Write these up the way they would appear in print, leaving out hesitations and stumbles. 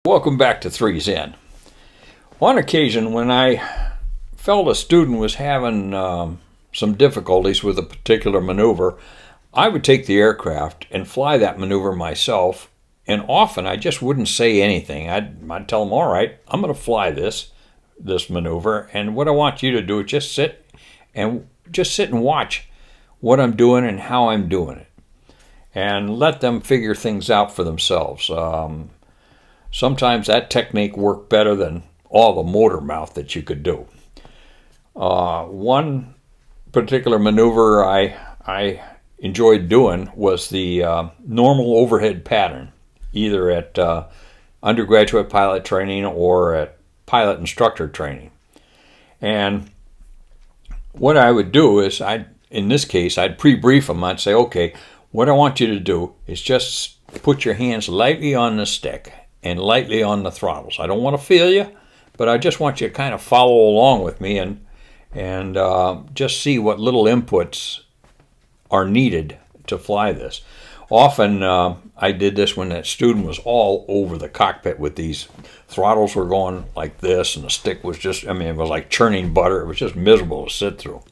Welcome back to Threes In. On occasion, when I felt a student was having some difficulties with a particular maneuver, I would take the aircraft and fly that maneuver myself, and often I just wouldn't say anything. I'd tell them, all right, I'm going to fly this maneuver, and what I want you to do is just sit and watch what I'm doing and how I'm doing it, and let them figure things out for themselves. Sometimes that technique worked better than all the motor mouth that you could do. One particular maneuver I enjoyed doing was the normal overhead pattern, either at undergraduate pilot training or at pilot instructor training. And what I would do is, in this case, I'd pre-brief them. I'd say, okay, what I want you to do is just put your hands lightly on the stick and lightly on the throttles. I don't want to feel you, but I just want you to kind of follow along with me and just see what little inputs are needed to fly this. Often I did this when that student was all over the cockpit with these throttles were going like this, and the stick was just, it was like churning butter. It was just miserable to sit through.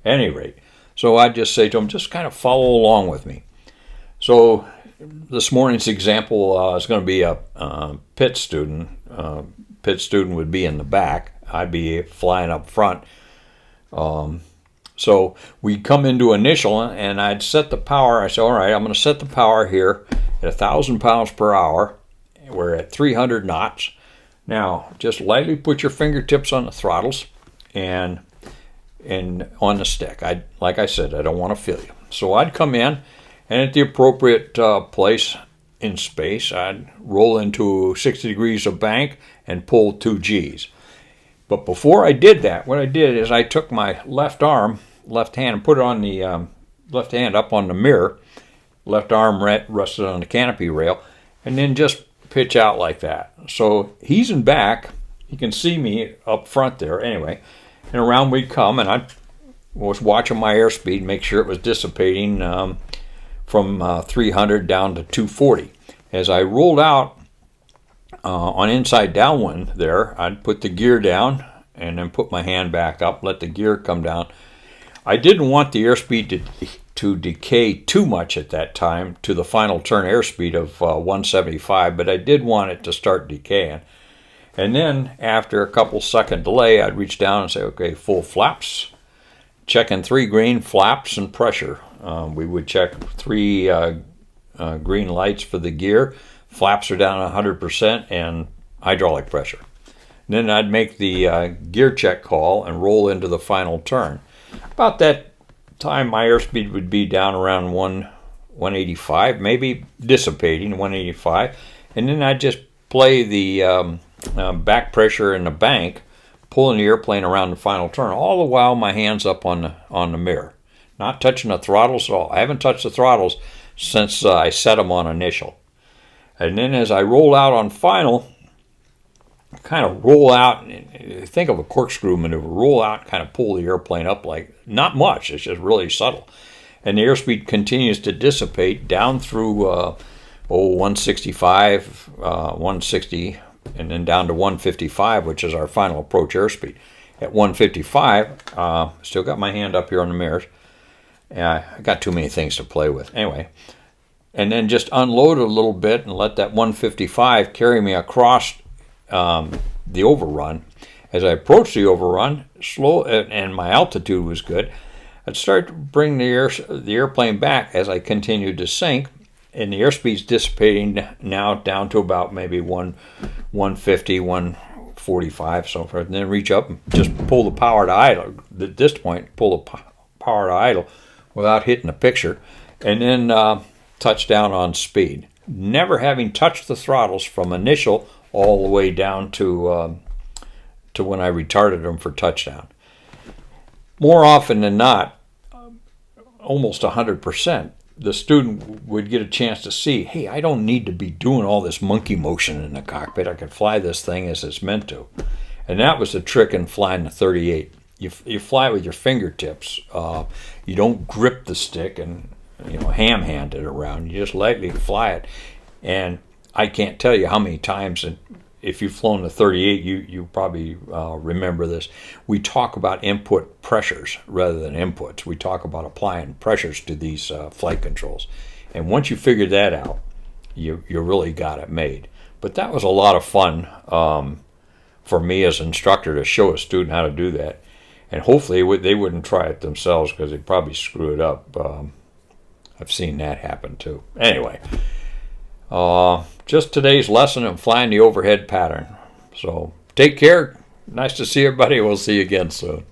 At any rate, so I'd just say to them, just kind of follow along with me. So this morning's example is going to be a pit student. Pit student would be in the back. I'd be flying up front. So we'd come into initial, and I'd set the power. I said, all right, I'm going to set the power here at 1,000 pounds per hour. We're at 300 knots. Now, just lightly put your fingertips on the throttles and on the stick. Like I said, I don't want to feel you. So I'd come in, and at the appropriate place in space, I'd roll into 60 degrees of bank and pull 2 Gs. But before I did that, what I did is I took my left hand, and put it on the left hand up on the mirror. Left arm rested on the canopy rail, and then just pitch out like that. So he's in back. You can see me up front there anyway. And around we'd come, and I was watching my airspeed, make sure it was dissipating from 300 down to 240. As I rolled out on inside downwind there, I'd put the gear down and then put my hand back up, let the gear come down. I didn't want the airspeed to decay too much at that time to the final turn airspeed of 175, but I did want it to start decaying. And then after a couple second delay, I'd reach down and say, okay, full flaps, checking 3 green, flaps and pressure. We would check 3 green lights for the gear. Flaps are down 100% and hydraulic pressure. And then I'd make the gear check call and roll into the final turn. About that time, my airspeed would be down around 185, maybe dissipating 185. And then I'd just play the back pressure in the bank, pulling the airplane around the final turn, all the while my hand's up on the mirror. Not touching the throttles at all. I haven't touched the throttles since I set them on initial. And then as I roll out on final, kind of roll out, think of a corkscrew maneuver, roll out, kind of pull the airplane up like, not much, it's just really subtle. And the airspeed continues to dissipate down through 165, 160, and then down to 155, which is our final approach airspeed. At 155, still got my hand up here on the mirrors. I got too many things to play with. Anyway, and then just unload a little bit and let that 155 carry me across the overrun. As I approached the overrun, slow, and my altitude was good, I'd start to bring the airplane back as I continued to sink, and the airspeed's dissipating now down to about maybe 150, 145, so forth, and then reach up and just pull the power to idle. At this point, pull the power to idle without hitting the picture, and then touch down on speed. Never having touched the throttles from initial all the way down to when I retarded them for touchdown. More often than not, almost 100%, the student would get a chance to see, hey, I don't need to be doing all this monkey motion in the cockpit. I can fly this thing as it's meant to. And that was the trick in flying the 38. You fly with your fingertips. You don't grip the stick and ham-hand it around. You just lightly fly it. And I can't tell you how many times if you've flown the 38, you probably remember this. We talk about input pressures rather than inputs. We talk about applying pressures to these flight controls. And once you figure that out, you really got it made. But that was a lot of fun for me as an instructor to show a student how to do that. And hopefully they wouldn't try it themselves because they'd probably screw it up. I've seen that happen too. Anyway, just today's lesson on flying the overhead pattern. So take care. Nice to see everybody. We'll see you again soon.